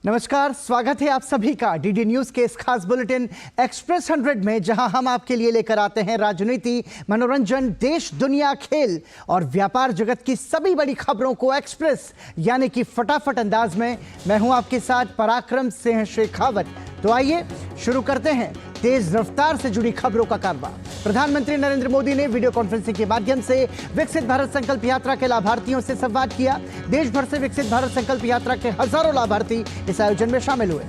नमस्कार, स्वागत है आप सभी का डीडी न्यूज के इस खास बुलेटिन एक्सप्रेस 100 में, जहां हम आपके लिए लेकर आते हैं राजनीति, मनोरंजन, देश, दुनिया, खेल और व्यापार जगत की सभी बड़ी खबरों को एक्सप्रेस यानी कि फटाफट अंदाज में। मैं हूं आपके साथ पराक्रम सिंह शेखावत। तो आइए शुरू करते हैं तेज रफ्तार से जुड़ी खबरों का कारवा। प्रधानमंत्री नरेंद्र मोदी ने वीडियो कॉन्फ्रेंसिंग के माध्यम से विकसित भारत संकल्प यात्रा के लाभार्थियों से संवाद किया। देश भर से विकसित भारत संकल्प यात्रा के हजारों लाभार्थी इस आयोजन में शामिल हुए।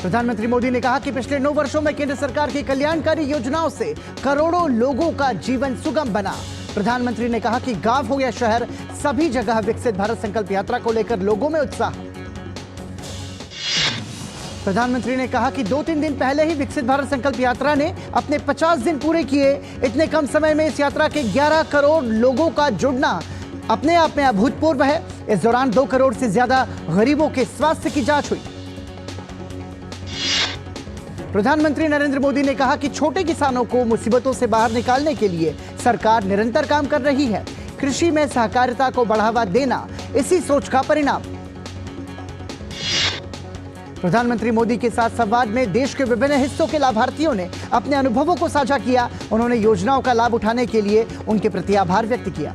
प्रधानमंत्री मोदी ने कहा कि पिछले 9 वर्षों में केंद्र सरकार की कल्याणकारी योजनाओं से करोड़ों लोगों का जीवन सुगम बना। प्रधानमंत्री ने कहा कि गांव हो या शहर, सभी जगह विकसित भारत संकल्प यात्रा को लेकर लोगों में उत्साह। प्रधानमंत्री ने कहा कि 2-3 दिन पहले ही विकसित भारत संकल्प यात्रा ने अपने 50 दिन पूरे किए। इतने कम समय में इस यात्रा के 11 करोड़ लोगों का जुड़ना अपने आप में अभूतपूर्व है। इस दौरान 2 करोड़ से ज्यादा गरीबों के स्वास्थ्य की जांच हुई। प्रधानमंत्री नरेंद्र मोदी ने कहा कि छोटे किसानों को मुसीबतों से बाहर निकालने के लिए सरकार निरंतर काम कर रही है। कृषि में सहकारिता को बढ़ावा देना इसी सोच का परिणाम। प्रधानमंत्री मोदी के साथ संवाद में देश के विभिन्न हिस्सों के लाभार्थियों ने अपने अनुभवों को साझा किया। उन्होंने योजनाओं का लाभ उठाने के लिए उनके प्रति आभार व्यक्त किया।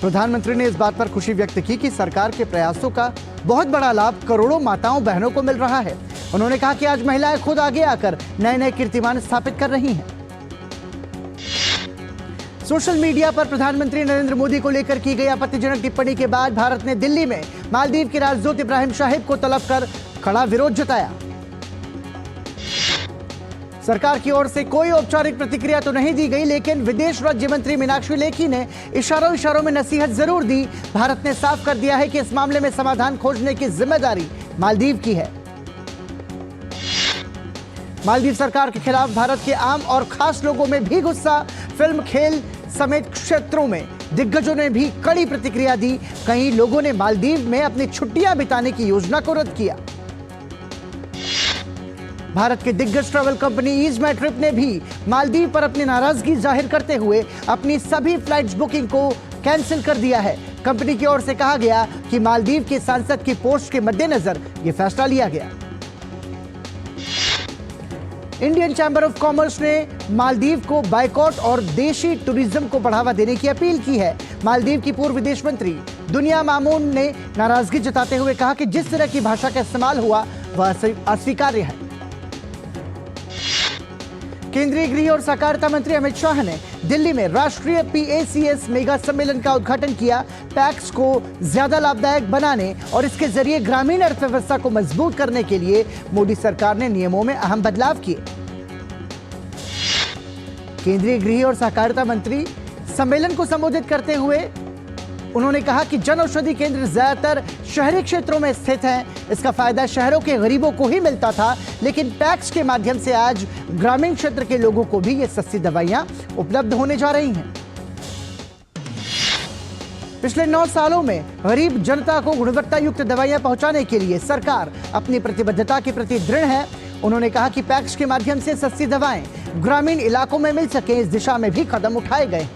प्रधानमंत्री ने इस बात पर खुशी व्यक्त की कि सरकार के प्रयासों का बहुत बड़ा लाभ करोड़ों माताओं बहनों को मिल रहा है। उन्होंने कहा कि आज महिलाएं खुद आगे आकर नए-नए कीर्तिमान स्थापित कर रही हैं। सोशल मीडिया पर प्रधानमंत्री नरेंद्र मोदी को लेकर की गई आपत्तिजनक टिप्पणी के बाद भारत ने दिल्ली में मालदीव के राजदूत इब्राहिम शाहिब को तलब कर कड़ा विरोध जताया। सरकार की ओर से कोई औपचारिक प्रतिक्रिया तो नहीं दी गई, लेकिन विदेश राज्य मंत्री मीनाक्षी लेखी ने इशारों में नसीहत जरूर दी। भारत ने साफ कर दिया है कि इस मामले में समाधान खोजने की जिम्मेदारी मालदीव की है। मालदीव सरकार के खिलाफ भारत के आम और खास लोगों में भी गुस्सा। फिल्म, खेल समेत क्षेत्रों में दिग्गजों ने भी कड़ी प्रतिक्रिया दी। कई लोगों ने मालदीव में अपनी छुट्टियां बिताने की योजना को रद्द किया। भारत के दिग्गज ट्रैवल कंपनी ईज माई ट्रिप ने भी मालदीव पर अपनी नाराजगी जाहिर करते हुए अपनी सभी फ्लाइट्स बुकिंग को कैंसिल कर दिया है। कंपनी की ओर से कहा गया कि मालदीव के सांसद की पोस्ट के मद्देनजर यह फैसला लिया गया। इंडियन चैंबर ऑफ कॉमर्स ने मालदीव को बायकॉट और देशी टूरिज्म को बढ़ावा देने की अपील की है। मालदीव की पूर्व विदेश मंत्री दुनिया मामून ने नाराजगी जताते हुए कहा कि जिस तरह की भाषा का इस्तेमाल हुआ वह अस्वीकार्य है। केंद्रीय गृह और सहकारिता मंत्री अमित शाह ने दिल्ली में राष्ट्रीय PACS मेगा सम्मेलन का उद्घाटन किया। पैक्स को ज्यादा लाभदायक बनाने और इसके जरिए ग्रामीण अर्थव्यवस्था को मजबूत करने के लिए मोदी सरकार ने नियमों में अहम बदलाव किए। केंद्रीय गृह और सहकारिता मंत्री सम्मेलन को संबोधित करते हुए उन्होंने कहा कि जन औषधि केंद्र ज्यादातर शहरी क्षेत्रों में स्थित हैं। इसका फायदा शहरों के गरीबों को ही मिलता था, लेकिन पैक्स के माध्यम से आज ग्रामीण क्षेत्र के लोगों को भी ये सस्ती दवाइयां उपलब्ध होने जा रही हैं। पिछले 9 सालों में गरीब जनता को गुणवत्ता युक्त दवाइयां पहुंचाने के लिए सरकार अपनी प्रतिबद्धता के प्रति दृढ़ है। उन्होंने कहा कि पैक्स के माध्यम से सस्ती दवाएं ग्रामीण इलाकों में मिल सके, इस दिशा में भी कदम उठाए गए।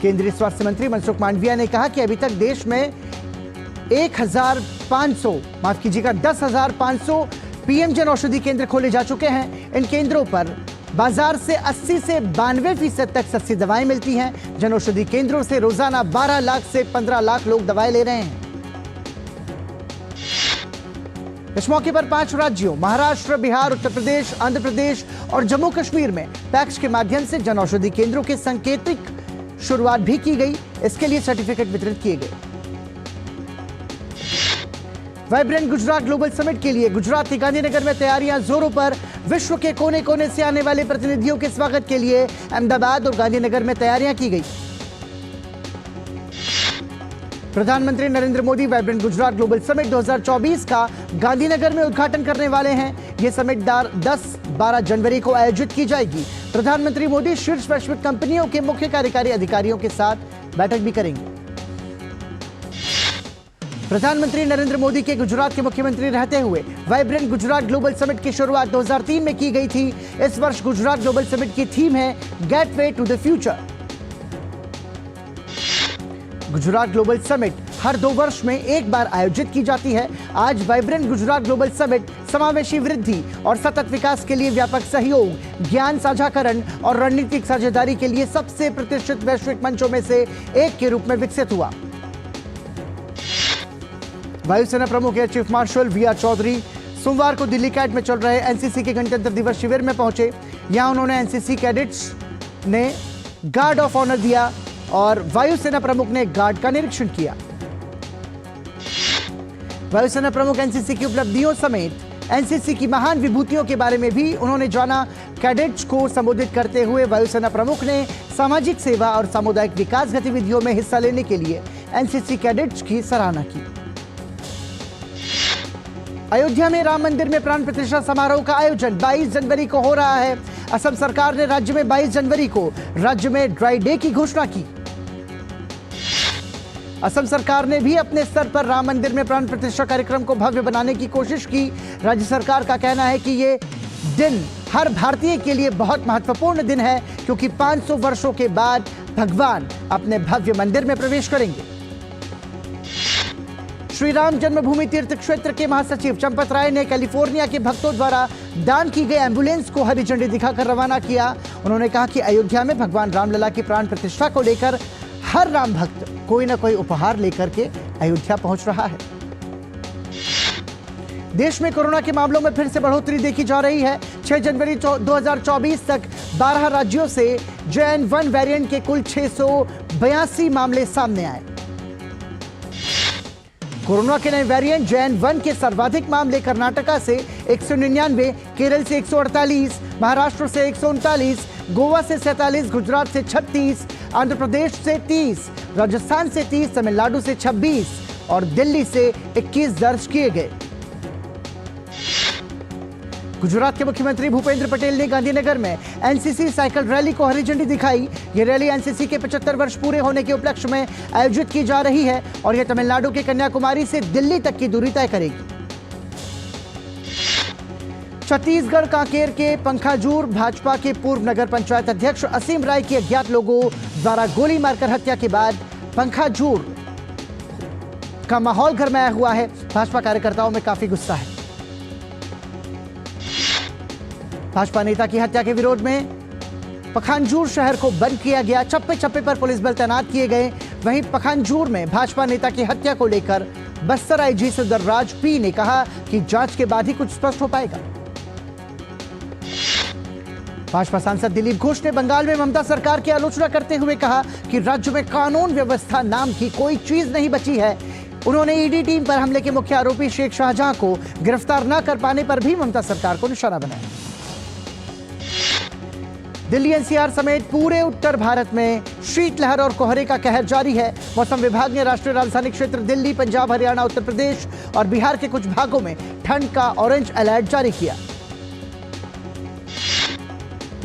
केंद्रीय स्वास्थ्य मंत्री मनसुख मांडविया ने कहा कि अभी तक देश में 10,500 पीएम जन औषधि केंद्र खोले जा चुके हैं। इन केंद्रों पर बाजार से 80 से 92% तक सस्ती दवाएं मिलती हैं। जन औषधि केंद्रों से रोजाना 12 लाख से 15 लाख लोग दवाएं ले रहे हैं। इस मौके पर 5 राज्यों महाराष्ट्र, बिहार, उत्तर प्रदेश, आंध्र प्रदेश और जम्मू कश्मीर में पैक्स के माध्यम से जन औषधि केंद्रों के सांकेतिक शुरुआत भी की गई। इसके लिए सर्टिफिकेट वितरित किए गए। वाइब्रेंट गुजरात ग्लोबल समिट के लिए गुजरात के गांधीनगर में तैयारियां जोरों पर। विश्व के कोने कोने से आने वाले प्रतिनिधियों के स्वागत के लिए अहमदाबाद और गांधीनगर में तैयारियां की गई। प्रधानमंत्री Narendra Modi vibrant Gujarat global summit 2024 का गांधीनगर में उद्घाटन करने वाले हैं। यह समिट 10-12 जनवरी को आयोजित की जाएगी। प्रधानमंत्री मोदी शीर्ष वैश्विक कंपनियों के मुख्य कार्यकारी अधिकारियों के साथ बैठक भी करेंगे। प्रधानमंत्री नरेंद्र मोदी के गुजरात के मुख्यमंत्री रहते हुए वाइब्रेंट गुजरात ग्लोबल समिट की शुरुआत 2003 में की गई थी। इस वर्ष गुजरात ग्लोबल समिट की थीम है gateway to the future. Gujarat global summit हर 2 वर्ष में एक बार आयोजित की जाती है। आज वाइब्रेंट गुजरात ग्लोबल समिट समावेशी वृद्धि और सतत विकास के लिए व्यापक सहयोग, ज्ञान साझाकरण और रणनीतिक साझेदारी के लिए सबसे प्रतिष्ठित वैश्विक मंचों में से एक के रूप में विकसित हुआ। वायुसेना प्रमुख air chief marshal V R. Chaudhary सोमवार को दिल्ली कैंट में चल रहे एनसीसी के गणतंत्र दिवस शिविर में पहुंचे। यहां उन्होंने एनसीसी कैडेट्स ने गार्ड ऑफ ऑनर दिया और वायुसेना प्रमुख ने गार्ड का निरीक्षण किया। वायुसेना प्रमुख एनसीसी की उपलब्धियों समेत एनसीसी की महान विभूतियों के बारे में भी उन्होंने जाना। कैडेट्स को संबोधित करते हुए वायुसेना प्रमुख ने सामाजिक सेवा और सामुदायिक विकास गतिविधियों में हिस्सा लेने के लिए एनसीसी कैडेट्स की सराहना की। अयोध्या में राम मंदिर में प्राण प्रतिष्ठा समारोह का आयोजन 22 जनवरी को हो रहा है। असम सरकार ने राज्य में 22 जनवरी को राज्य में ड्राई डे की घोषणा की। असम सरकार ने भी अपने स्तर पर राम मंदिर में प्राण प्रतिष्ठा कार्यक्रम को भव्य बनाने की कोशिश की। राज्य सरकार का कहना है कि ये दिन हर भारतीय के लिए बहुत महत्वपूर्ण दिन है, क्योंकि 500 वर्षों के बाद भगवान अपने भव्य मंदिर में प्रवेश करेंगे। श्री राम जन्मभूमि तीर्थ क्षेत्र के महासचिव चंपत राय ने कैलिफोर्निया के भक्तों द्वारा दान की गई एम्बुलेंस को हरी झंडी दिखाकर रवाना किया। उन्होंने कहा कि अयोध्या में भगवान रामलला की प्राण प्रतिष्ठा को लेकर हर राम भक्त कोई न कोई उपहार लेकर के अयोध्या पहुंच रहा है। देश में कोरोना के मामलों में फिर से बढ़ोतरी देखी जा रही है। 6 जनवरी 2024 तक 12 राज्यों से JN.1 वेरिएंट के कुल 682 मामले सामने आए। कोरोना के नए वेरिएंट JN.1 के सर्वाधिक मामले कर्नाटका से 199, केरल से 148, महाराष्ट्र से 139, गोवा से 47, गुजरात से 36, आंध्र प्रदेश से 30, राजस्थान से 30, तमिलनाडु से 26 और दिल्ली से 21 दर्ज किए गए। गुजरात के मुख्यमंत्री भूपेंद्र पटेल ने गांधीनगर में एनसीसी साइकिल रैली को हरी झंडी दिखाई। यह रैली एनसीसी के 75 वर्ष पूरे होने के उपलक्ष्य में आयोजित की जा रही है और यह तमिलनाडु के कन्याकुमारी से दिल्ली तक की दूरी तय करेगी। छत्तीसगढ़ कांकेर के पंखाजूर भाजपा के पूर्व नगर पंचायत अध्यक्ष असीम राय की अज्ञात लोगों द्वारा गोली मारकर हत्या के बाद पंखाजूर का माहौल गरमाया हुआ है। भाजपा कार्यकर्ताओं में काफी गुस्सा है। भाजपा नेता की हत्या के विरोध में पखानजूर शहर को बंद किया गया। चप्पे चप्पे पर पुलिस बल तैनात किए गए। वहीं पखानजूर में भाजपा नेता की हत्या को लेकर बस्तर आईजी सुंदरराज पी ने कहा कि जांच के बाद ही कुछ स्पष्ट हो पाएगा। भाजपा सांसद दिलीप घोष ने बंगाल में ममता सरकार की आलोचना करते हुए कहा कि राज्य में कानून व्यवस्था नाम की कोई चीज नहीं बची है। उन्होंने ईडी टीम पर हमले के मुख्य आरोपी शेख शाहजहां को गिरफ्तार न कर पाने पर भी ममता सरकार को निशाना बनाया। दिल्ली एनसीआर समेत पूरे उत्तर भारत में शीतलहर और कोहरे का कहर जारी है। मौसम विभाग ने राष्ट्रीय राजधानी क्षेत्र दिल्ली, पंजाब, हरियाणा, उत्तर प्रदेश और बिहार के कुछ भागों में ठंड का ऑरेंज अलर्ट जारी किया।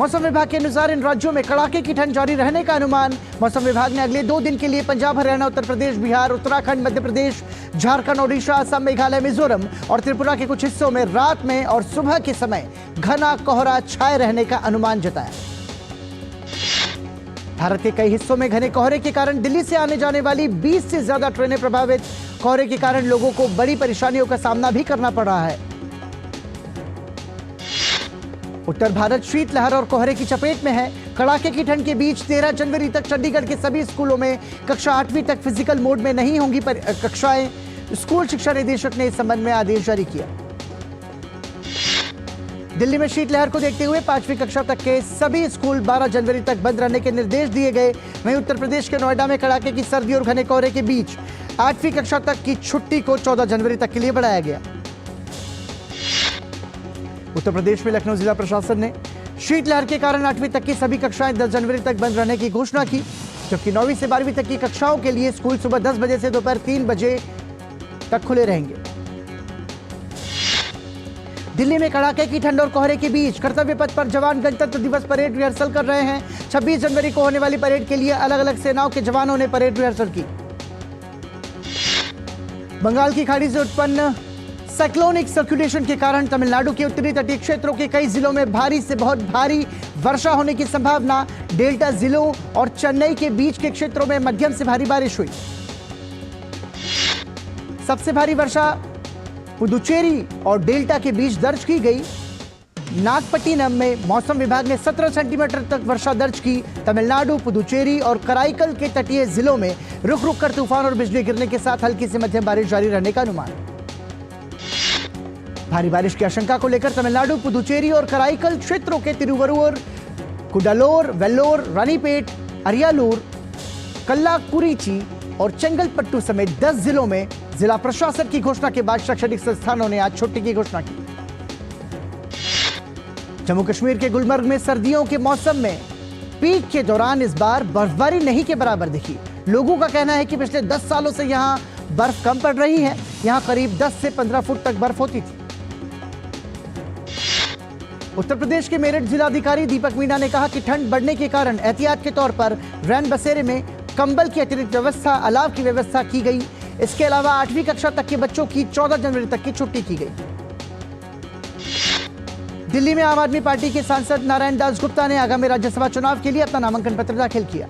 मौसम विभाग के अनुसार इन राज्यों में कड़ाके की ठंड जारी रहने का अनुमान। मौसम विभाग ने अगले 2 दिन के लिए पंजाब, हरियाणा, उत्तर प्रदेश, बिहार, उत्तराखंड, मध्य प्रदेश, झारखंड, ओडिशा, असम, मेघालय, मिजोरम और त्रिपुरा के कुछ हिस्सों में रात में और सुबह के समय घना कोहरा छाए रहने का अनुमान जताया। भारत के कई हिस्सों में घने कोहरे के कारण दिल्ली से आने जाने वाली 20 से ज्यादा ट्रेनें प्रभावित। कोहरे के कारण लोगों को बड़ी परेशानियों का सामना भी करना पड़ रहा है। उत्तर भारत शीतलहर और कोहरे की चपेट में है। कड़ाके की ठंड के बीच 13 जनवरी तक चंडीगढ़ के सभी स्कूलों में कक्षा 8वीं तक फिजिकल मोड में नहीं होंगी कक्षाएं। स्कूल शिक्षा निदेशक ने इस संबंध में आदेश जारी किया। दिल्ली में शीतलहर को देखते हुए 5वीं कक्षा तक के सभी स्कूल 12 जनवरी तक बंद रहने के निर्देश दिए गए। वहीं उत्तर प्रदेश के नोएडा में कड़ाके की सर्दी और घने कोहरे के बीच 8वीं कक्षा तक की छुट्टी को 14 जनवरी तक के लिए बढ़ाया गया। उत्तर प्रदेश में लखनऊ जिला प्रशासन ने शीतलहर के कारण 8वीं तक की सभी कक्षाएं 10 जनवरी तक बंद रहने की घोषणा की, जबकि 9वीं से 12वीं तक की कक्षाओं के लिए स्कूल सुबह 10 बजे से दोपहर 3 बजे तक खुले रहेंगे। दिल्ली में कड़ाके की ठंड और कोहरे के बीच कर्तव्य पथ पर जवान गणतंत्र दिवस परेड रिहर्सल कर रहे हैं। 26 जनवरी को होने वाली परेड के लिए अलग अलग सेनाओं के जवानों ने परेड रिहर्सल की। बंगाल की खाड़ी से उत्पन्न साइक्लोनिक सर्कुलेशन के कारण तमिलनाडु के उत्तरी तटीय क्षेत्रों के कई जिलों में भारी से बहुत भारी वर्षा होने की संभावना। डेल्टा जिलों और चेन्नई के बीच के क्षेत्रों में मध्यम से भारी बारिश हुई। सबसे भारी वर्षा पुदुचेरी और डेल्टा के बीच दर्ज की गई। नागपट्टिनम में मौसम विभाग ने 17 सेंटीमीटर तक वर्षा दर्ज की। तमिलनाडु, पुदुचेरी और कराईकल के तटीय जिलों में रुक रुक कर तूफान और बिजली गिरने के साथ हल्की से मध्यम बारिश जारी रहने का अनुमान। भारी बारिश की आशंका को लेकर तमिलनाडु, पुदुचेरी और कराईकल क्षेत्रों के तिरुवरुर, कुडालोर, वेल्लोर, रानीपेट, अरियालूर, कल्लाकुरिची और चेंगलपट्टू समेत 10 जिलों में जिला प्रशासन की घोषणा के बाद शैक्षणिक संस्थानों ने आज छुट्टी की घोषणा की। जम्मू कश्मीर के गुलमर्ग में सर्दियों के मौसम में पीक के दौरान इस बार बर्फबारी नहीं के बराबर दिखी। लोगों का कहना है कि पिछले 10 सालों से यहां बर्फ कम पड़ रही है। यहां करीब 10 से 15 फुट तक बर्फ होती थी। उत्तर प्रदेश के मेरठ जिलाधिकारी दीपक मीणा ने कहा कि ठंड बढ़ने के कारण एहतियात के तौर पर रैन बसेरे में कंबल की अतिरिक्त व्यवस्था, अलाव की व्यवस्था की गई। इसके अलावा 8वीं कक्षा तक के बच्चों की 14 जनवरी तक की छुट्टी की गई। दिल्ली में आम आदमी पार्टी के सांसद नारायण दास गुप्ता ने आगामी राज्यसभा चुनाव के लिए अपना नामांकन पत्र दाखिल किया।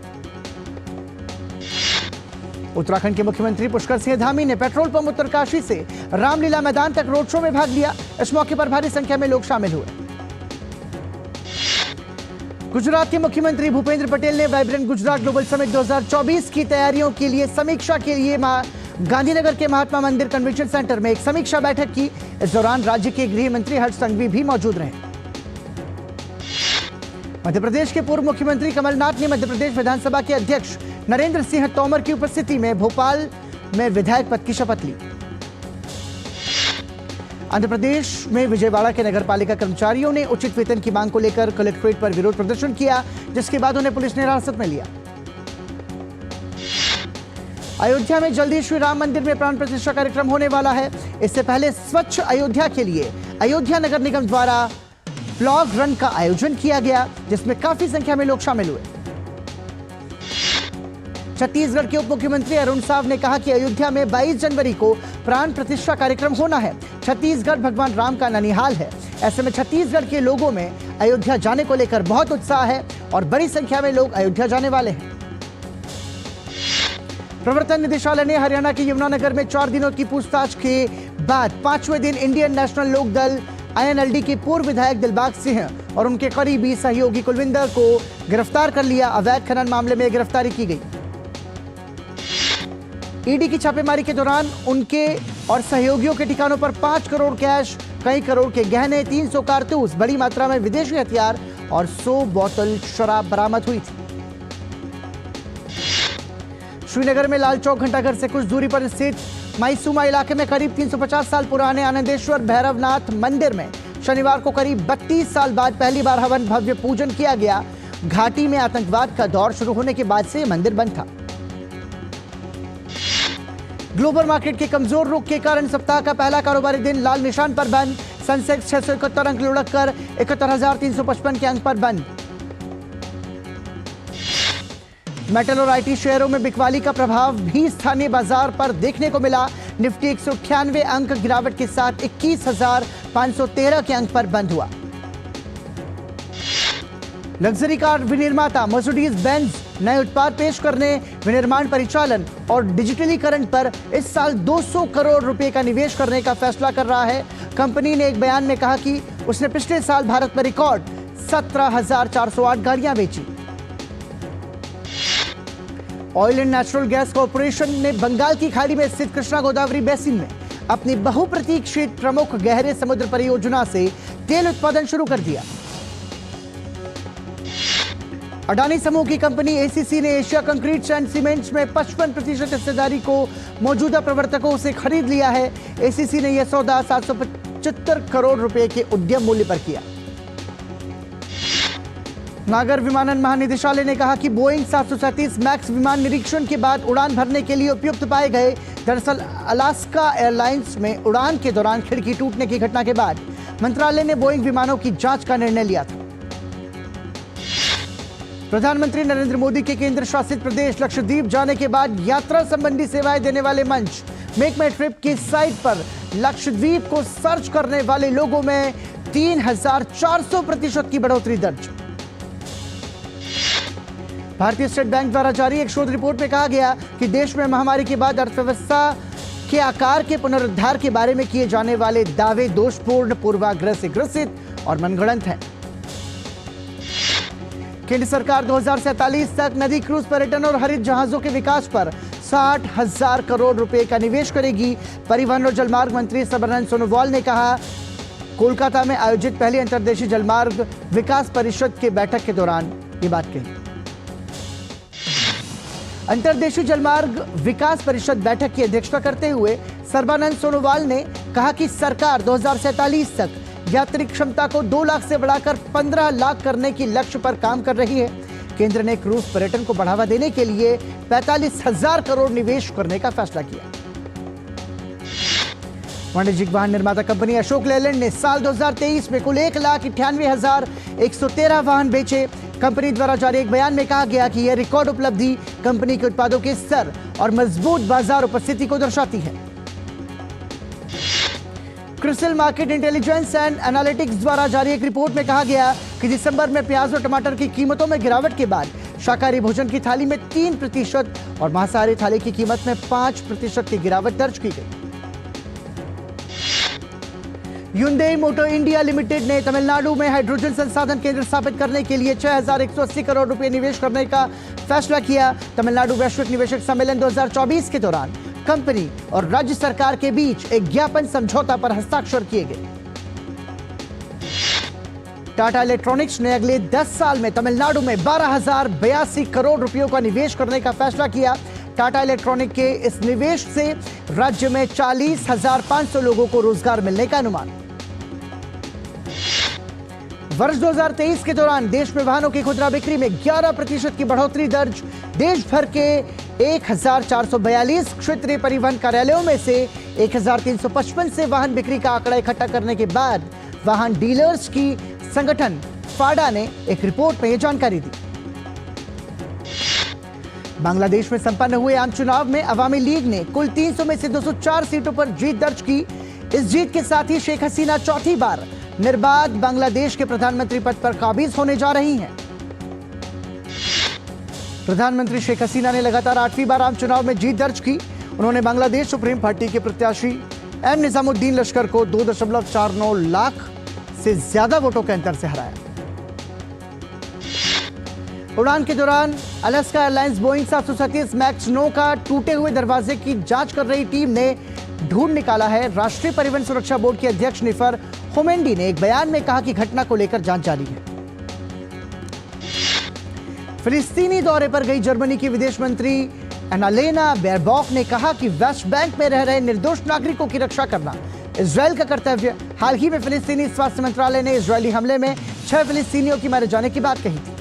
उत्तराखंड के मुख्यमंत्री पुष्कर सिंह धामी ने पेट्रोल पंप उत्तरकाशी से रामलीला मैदान तक रोड शो में भाग लिया। इस मौके पर भारी संख्या में लोग शामिल हुए। गुजरात के मुख्यमंत्री भूपेंद्र पटेल ने वाइब्रेंट गुजरात ग्लोबल समिट 2024 की तैयारियों के लिए समीक्षा के लिए गांधीनगर के महात्मा मंदिर कन्वेंशन सेंटर में एक समीक्षा बैठक की। इस दौरान राज्य के गृह मंत्री हर्ष संघवी भी मौजूद रहे। मध्य प्रदेश के पूर्व मुख्यमंत्री कमलनाथ ने मध्य प्रदेश विधानसभा के अध्यक्ष नरेंद्र सिंह तोमर की उपस्थिति में भोपाल में विधायक पद की शपथ ली। आंध्र प्रदेश में विजयवाड़ा के नगरपालिका कर्मचारियों ने उचित वेतन की मांग को लेकर कलेक्ट्रेट पर विरोध प्रदर्शन किया, जिसके बाद उन्हें पुलिस ने हिरासत में लिया। अयोध्या में जल्दी श्री राम मंदिर में प्राण प्रतिष्ठा कार्यक्रम होने वाला है। इससे पहले स्वच्छ अयोध्या के लिए अयोध्या नगर निगम द्वारा प्लॉग रन का आयोजन किया गया, जिसमें काफी संख्या में लोग शामिल हुए। छत्तीसगढ़ के उप मुख्यमंत्री अरुण साव ने कहा कि अयोध्या में 22 जनवरी को प्राण प्रतिष्ठा कार्यक्रम होना है। छत्तीसगढ़ भगवान राम का ननिहाल है। ऐसे में छत्तीसगढ़ के लोगों में अयोध्या जाने को लेकर बहुत उत्साह है और बड़ी संख्या में लोग अयोध्या जाने वाले हैं। प्रवर्तन निदेशालय ने हरियाणा के यमुनानगर में 4 दिनों की पूछताछ के बाद 5वें दिन इंडियन नेशनल लोक दल INLD के पूर्व विधायक दिलबाग सिंह और उनके करीबी सहयोगी कुलविंदर को गिरफ्तार कर लिया। अवैध खनन मामले में गिरफ्तारी की गई। ईडी की छापेमारी के दौरान उनके और सहयोगियों के ठिकानों पर 5 करोड़ कैश, कई करोड़ के गहने, 300 कारतूस, बड़ी मात्रा में विदेशी हथियार और 100 बोतल शराब बरामद हुई थी। श्रीनगर में लाल चौक घंटाघर से कुछ दूरी पर स्थित माइसुमा इलाके में करीब 350 साल पुराने आनंदेश्वर भैरवनाथ मंदिर में शनिवार को करीब 32 साल बाद पहली बार हवन भव्य पूजन किया गया। घाटी में आतंकवाद का दौर शुरू होने के बाद से यह मंदिर बंद था। ग्लोबल मार्केट के कमजोर रुख के कारण सप्ताह का पहला कारोबारी दिन लाल निशान पर बंद। सेंसेक्स 671 अंक लुढ़ककर 71,355 के अंक पर बंद। मेटल और IT शेयरों में बिकवाली का प्रभाव भी स्थानीय बाजार पर देखने को मिला। निफ्टी 198 अंक गिरावट के साथ 21,513 के अंक पर बंद हुआ। लग्जरी कार विनिर्माता मर्सिडीज बेंज नए उत्पाद पेश करने, विनिर्माण, परिचालन और डिजिटलीकरण पर इस साल 200 करोड़ रुपए का निवेश करने का फैसला कर रहा है। कंपनी ने एक बयान में कहा कि उसने पिछले साल भारत में रिकॉर्ड 17,408 गाड़ियां बेची। Oil and natural gas corporation ने बंगाल की खाड़ी में स्थित कृष्णा गोदावरी बेसिन में अपनी बहुप्रतीक्षित प्रमुख गहरे समुद्र परियोजना से तेल उत्पादन शुरू कर दिया। अडानी समूह की कंपनी ACC ने एशिया कंक्रीट एंड सीमेंट्स में 55% हिस्सेदारी को मौजूदा प्रवर्तकों से खरीद लिया है। ACC ने यह सौदा 775 करोड़ रुपए के उद्यम मूल्य पर किया। नागर विमानन महानिदेशालय ने कहा कि बोइंग 737 मैक्स विमान निरीक्षण के बाद उड़ान भरने के लिए उपयुक्त पाए गए। दरअसल अलास्का एयरलाइंस में उड़ान के दौरान खिड़की टूटने की घटना के बाद मंत्रालय ने बोइंग विमानों की जांच का निर्णय लिया था। प्रधानमंत्री नरेंद्र मोदी के केंद्र शासित प्रदेश लक्षद्वीप जाने के बाद यात्रा संबंधी सेवाएं देने वाले मंच मेक माई ट्रिप की साइट पर लक्षद्वीप को सर्च करने वाले लोगों में 3400% की बढ़ोतरी दर्ज। भारतीय स्टेट बैंक द्वारा जारी एक शोध रिपोर्ट में कहा गया कि देश में महामारी के बाद अर्थव्यवस्था के आकार के पुनरुद्धार के बारे में किए जाने वाले दावे दोषपूर्ण, पूर्वाग्रह से ग्रसित और मनगढ़ंत हैं। केंद्र सरकार 2047 तक नदी क्रूज पर्यटन और हरित जहाजों के विकास पर 60,000 करोड़ रुपए का निवेश करेगी। परिवहन और जलमार्ग मंत्री सर्बानंद सोनोवाल ने कहा, कोलकाता में आयोजित पहली अंतर्देशीय जलमार्ग विकास परिषद के बैठक के दौरान ये बात कही। अंतर्देशीय जलमार्ग विकास परिषद बैठक की अध्यक्षता करते हुए सर्बानंद सोनोवाल ने कहा कि सरकार 2047 तक यात्री क्षमता को 2 लाख से बढ़ाकर 15 लाख करने की लक्ष्य पर काम कर रही है। केंद्र ने क्रूज पर्यटन को बढ़ावा देने के लिए 45,000 करोड़ निवेश करने का फैसला किया। वाणिज्यिक वाहन निर्माता कंपनी अशोक लेलैंड ने साल 2023 में कुल 1,98,113 वाहन बेचे। कंपनी द्वारा जारी एक बयान में कहा गया कि यह रिकॉर्ड उपलब्धि कंपनी के उत्पादों के स्तर और मजबूत बाजार उपस्थिति को दर्शाती है। CRISIL market intelligence and analytics द्वारा जारी एक रिपोर्ट में कहा गया कि दिसंबर में प्याज और टमाटर की कीमतों में गिरावट के बाद शाकाहारी भोजन की थाली में 3% और मांसाहारी थाली की कीमत में 5% की गिरावट दर्ज की गई। Hyundai मोटर इंडिया लिमिटेड ने तमिलनाडु में हाइड्रोजन संसाधन केंद्र स्थापित करने के लिए 6,180 करोड़ रुपए निवेश करने का फैसला किया। तमिलनाडु वैश्विक निवेशक सम्मेलन 2024 के दौरान कंपनी और राज्य सरकार के बीच एक ज्ञापन समझौता पर हस्ताक्षर किए गए। टाटा इलेक्ट्रॉनिक्स ने अगले 10 साल में तमिलनाडु में 12,082 करोड़ रुपयों का निवेश करने का फैसला किया। टाटा इलेक्ट्रॉनिक के इस निवेश से राज्य में 40,500 लोगों को रोजगार मिलने का अनुमान। वर्ष 2023 के दौरान देश में वाहनों की खुदरा बिक्री में 11% की बढ़ोतरी दर्ज। देश भर के 1,442 क्षेत्रीय परिवहन कार्यालयों में से 1,355 से वाहन बिक्री का आंकड़ा इकट्ठा करने के बाद वाहन डीलर्स की संगठन फाडा ने एक रिपोर्ट में यह जानकारी दी। बांग्लादेश में संपन्न हुए आम चुनाव में अवामी लीग ने कुल 300 में से 204 सीटों पर जीत दर्ज की। इस जीत के साथ ही शेख हसीना चौथी बार निर्बाध बांग्लादेश के प्रधानमंत्री पद पर काबिज होने जा रही हैं। प्रधानमंत्री शेख हसीना ने लगातार 8वीं बार आम चुनाव में जीत दर्ज की। उन्होंने बांग्लादेश सुप्रीम पार्टी के प्रत्याशी एम निजामुद्दीन लश्कर को 2.49 लाख से ज्यादा वोटों के अंतर से हराया। उड़ान के दौरान अलास्का एयरलाइंस बोइंग 737 मैक्स 9 का टूटे हुए दरवाजे की जांच कर रही टीम ने ढूंढ निकाला है। राष्ट्रीय परिवहन सुरक्षा बोर्ड के अध्यक्ष निफर होमेंडी ने एक बयान में कहा कि घटना को लेकर जांच जारी है। फिलिस्तीनी दौरे पर गई जर्मनी की विदेश मंत्री एनालेना बेरबॉक ने कहा कि वेस्ट बैंक में रह रहे निर्दोष नागरिकों की रक्षा करना इजरायल का कर्तव्य। हाल ही में फिलिस्तीनी स्वास्थ्य मंत्रालय ने इजरायली हमले में 6 फिलिस्तीनियों की मारे जाने की बात कही थी।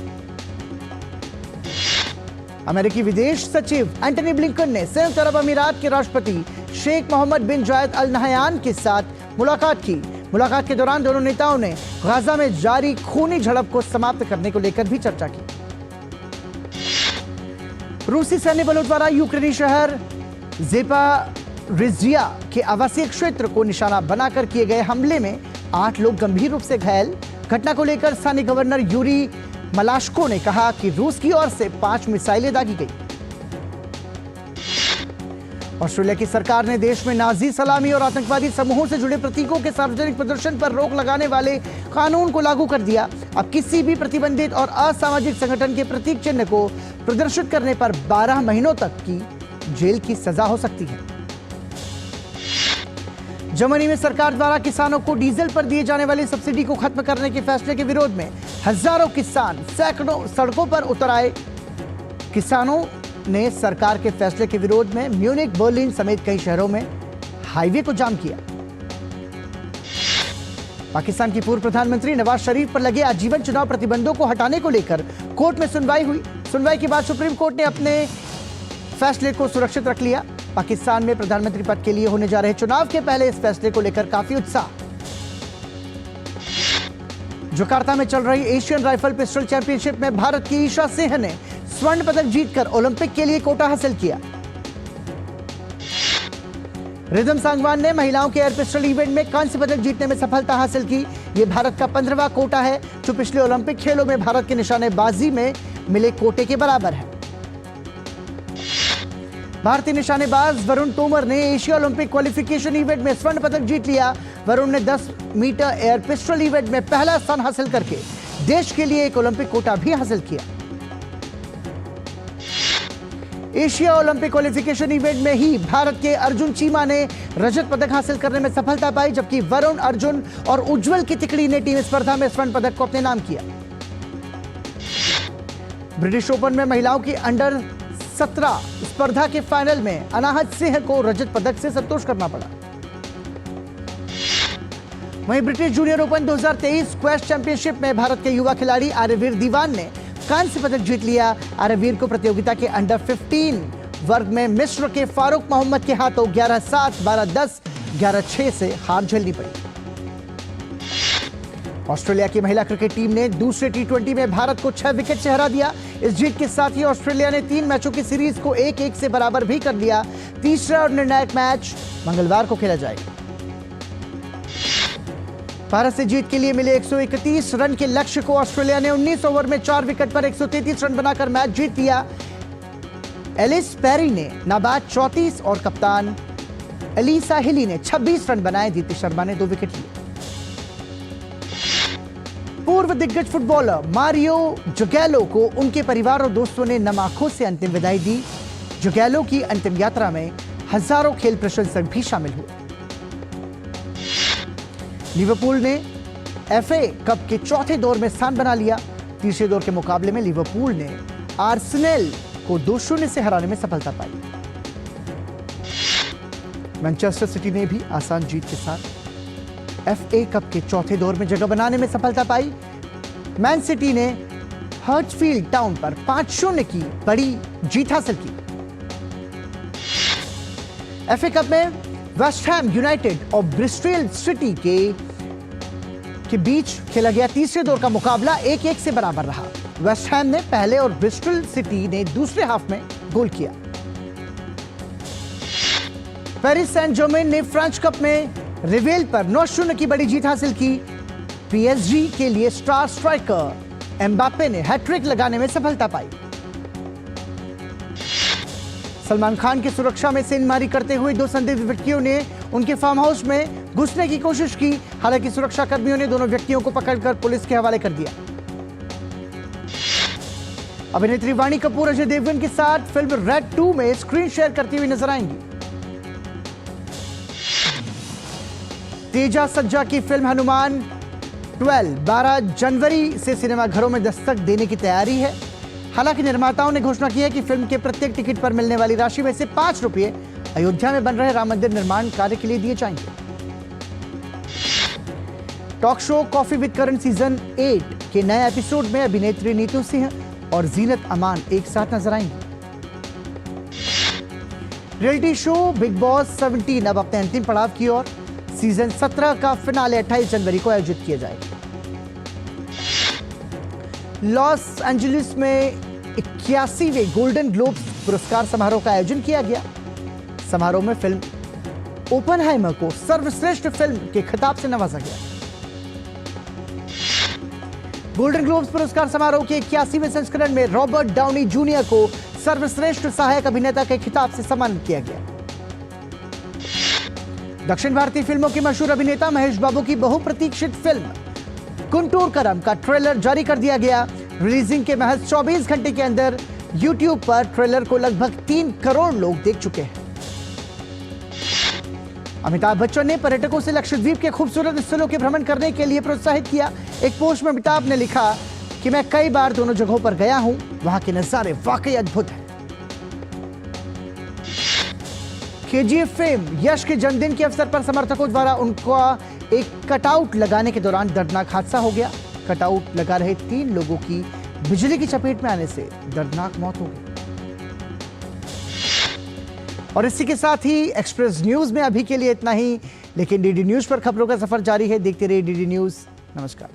अमेरिकी विदेश सचिव एंटनी ब्लिंकन ने संयुक्त अरब अमीरात के राष्ट्रपति शेख मोहम्मद बिन जायद अल नहयान के साथ मुलाकात की। मुलाकात के दौरान दोनों नेताओं ने गाजा में जारी खूनी झड़प को समाप्त करने को लेकर भी चर्चा की। रूसी सैन्य बलों द्वारा यूक्रेनी शहर ज़ेपारिज़िया के आवासीय क्षेत्र को निशाना बनाकर किए गए हमले में 8 लोग गंभीर रूप से घायल। घटना को लेकर स्थानीय गवर्नर यूरी मलाश्को ने कहा कि रूस की ओर से 5 मिसाइलें दागी गई। ऑस्ट्रेलिया की सरकार ने देश में नाजी सलामी और आतंकवादी समूहों से जुड़े प्रतीकों के सार्वजनिक प्रदर्शन पर रोक लगाने वाले कानून को लागू कर दिया। अब किसी भी प्रतिबंधित और असामाजिक संगठन के प्रतीक चिन्ह को प्रदर्शित करने पर 12 महीनों तक की जेल की सजा हो सकती है। जर्मनी में सरकार द्वारा किसानों को डीजल पर दिए जाने वाली सब्सिडी को खत्म करने के फैसले के विरोध में हजारों किसान सैकड़ों सड़कों पर उतर आए। किसानों ने सरकार के फैसले के विरोध में म्यूनिख, बर्लिन समेत कई शहरों में हाईवे को जाम किया। पाकिस्तान की पूर्व प्रधानमंत्री नवाज शरीफ पर लगे आजीवन चुनाव प्रतिबंधों को हटाने को लेकर कोर्ट में सुनवाई हुई। सुनवाई के बाद सुप्रीम कोर्ट ने अपने फैसले को सुरक्षित रख लिया। पाकिस्तान में प्रधानमंत्री पद के लिए होने जा रहे चुनाव के पहले इस फैसले को लेकर काफी उत्साह। जकार्ता में चल रही एशियन राइफल पिस्टल चैंपियनशिप में भारत की ईशा सिंह ने स्वर्ण पदक जीतकर ओलंपिक के लिए कोटा हासिल किया। रिदम सांगवान ने महिलाओं के एयर पिस्टल इवेंट में कांस्य पदक जीतने में सफलता हासिल की। ये भारत का 15वां कोटा है जो पिछले ओलंपिक खेलों में भारत के निशानेबाजी में मिले कोटे के बराबर है। भारतीय निशानेबाज वरुण तोमर ने एशिया ओलंपिक क्वालिफिकेशन इवेंट में स्वर्ण पदक जीत लिया। वरुण ने 10 मीटर एयर पिस्टल इवेंट में पहला स्थान हासिल करके देश के लिए एक ओलंपिक कोटा भी हासिल किया। एशिया ओलंपिक क्वालिफिकेशन इवेंट में ही भारत के अर्जुन चीमा ने रजत पदक हासिल करने में सफलता पाई, जबकि वरुण, अर्जुन और उज्जवल की तिकड़ी ने टीम स्पर्धा में स्वर्ण पदक को अपने नाम किया। ब्रिटिश ओपन में महिलाओं की अंडर 17 स्पर्धा के फाइनल में अनाहत सिंह को रजत पदक से संतोष करना पड़ा। वहीं British junior open 2023 squash championship में भारत के युवा खिलाड़ी आर्यवीर दीवान ने कांस्य पदक जीत लिया। आर्यवीर को प्रतियोगिता के अंडर 15 वर्ग में मिस्र के फारूक मोहम्मद के हाथों 11-7, 12-10, 11-6 से हार झेलनी पड़ी। ऑस्ट्रेलिया की महिला क्रिकेट टीम ने दूसरे T20 में भारत को 6 विकेट से हरा दिया। इस जीत के साथ ही ऑस्ट्रेलिया ने 3 मैचों की सीरीज को 1-1 से बराबर भी कर लिया। तीसरा और निर्णायक मैच मंगलवार को खेला जाएगा। भारत से जीत के लिए मिले 131 रन के लक्ष्य को ऑस्ट्रेलिया ने 19 ओवर में 4 विकेट पर 133 रन बनाकर मैच जीत लिया। एलिस पेरी ने नाबाद 34 और कप्तान एलिसा हिली ने 26 रन बनाए। दीप्ति शर्मा ने 2 विकेट लिए। पूर्व दिग्गज फुटबॉलर मारियो जोगैलो को उनके परिवार और दोस्तों ने नम आंखों से अंतिम विदाई दी। जोगैलो की अंतिम यात्रा में हजारों खेल प्रशंसक भी शामिल हुए। लिवरपूल ने FA कप के चौथे दौर में स्थान बना लिया। तीसरे दौर के मुकाबले में लिवरपूल ने आर्सेनल को 2-0 से हराने में सफलता पाई। मैनचेस्टर सिटी ने भी आसान जीत के साथ FA कप के चौथे दौर में जगह बनाने में सफलता पाई। मैन सिटी ने हडर्सफील्ड टाउन पर 5-0 की बड़ी जीत हासिल की। FA कप में वेस्ट हैम यूनाइटेड और ब्रिस्टल सिटी के बीच खेला गया तीसरे दौर का मुकाबला 1-1 से बराबर रहा। वेस्ट हैम ने पहले और ब्रिस्टल सिटी ने दूसरे हाफ में गोल किया। पेरिस सेंट जर्मेन ने फ्रेंच कप में रिवेल पर 9-0 की बड़ी जीत हासिल की। PSG के लिए स्टार स्ट्राइकर एम्बापे ने हैट्रिक लगाने में सफलता पाई। सलमान खान की सुरक्षा में सेंधमारी करते हुए 2 संदिग्ध व्यक्तियों ने उनके फार्म हाउस में घुसने की कोशिश की। हालांकि सुरक्षा कर्मियों ने दोनों व्यक्तियों को पकड़कर पुलिस के हवाले कर दिया। अभिनेत्री वाणी कपूर अजय देवगन के साथ फिल्म रेड 2 में स्क्रीन शेयर करती हुई नजर आएंगी। तेजा सज्जा की फिल्म हनुमान 12 जनवरी से सिनेमाघरों में दस्तक देने की तैयारी है। हालांकि निर्माताओं ने घोषणा की है कि फिल्म के प्रत्येक टिकट पर मिलने वाली राशि में से 5 रुपये अयोध्या में बन रहे राम मंदिर निर्माण कार्य के लिए दिए जाएंगे। Talk show coffee with Karan season 8 के नए एपिसोड में अभिनेत्री नीतू सिंह और जीनत अमान एक साथ नजर आएंगी। रियलिटी शो बिग बॉस 17 अब अपने अंतिम पड़ाव की ओर। सीजन 17 का फिनाले 28 जनवरी को आयोजित किया जाएगा। लॉस एंजलिस में 81वें गोल्डन ग्लोब पुरस्कार समारोह का आयोजन किया गया। समारोह में फिल्म ओपनहाइमर को सर्वश्रेष्ठ फिल्म के खिताब से नवाजा गया। गोल्डन ग्लोब पुरस्कार समारोह के 81वें संस्करण में रॉबर्ट डाउनी जूनियर को सर्वश्रेष्ठ सहायक अभिनेता के खिताब से सम्मानित किया गया। दक्षिण भारतीय फिल्मों के मशहूर अभिनेता महेश बाबू की बहुप्रतीक्षित फिल्म गुंटूर करम का ट्रेलर जारी कर दिया गया। रिलीजिंग के महज 24 घंटे के अंदर YouTube पर ट्रेलर को लगभग 3 करोड़ लोग देख चुके हैं। अमिताभ बच्चन ने पर्यटकों से लक्षद्वीप के खूबसूरत स्थलों के भ्रमण करने के लिए प्रोत्साहित किया। एक पोस्ट में अमिताभ ने लिखा कि मैं कई बार दोनों जगहों पर गया हूं, वहां के नजारे वाकई अद्भुत हैं। KGF फेम यश के जन्मदिन के अवसर पर समर्थकों द्वारा उनका एक कटआउट लगाने के दौरान दर्दनाक हादसा हो गया। कटआउट लगा रहे 3 लोगों की बिजली की चपेट में आने से दर्दनाक मौत हो गई। और इसी के साथ ही एक्सप्रेस न्यूज में अभी के लिए इतना ही, लेकिन DD न्यूज पर खबरों का सफर जारी है। देखते रहिए DD न्यूज। नमस्कार।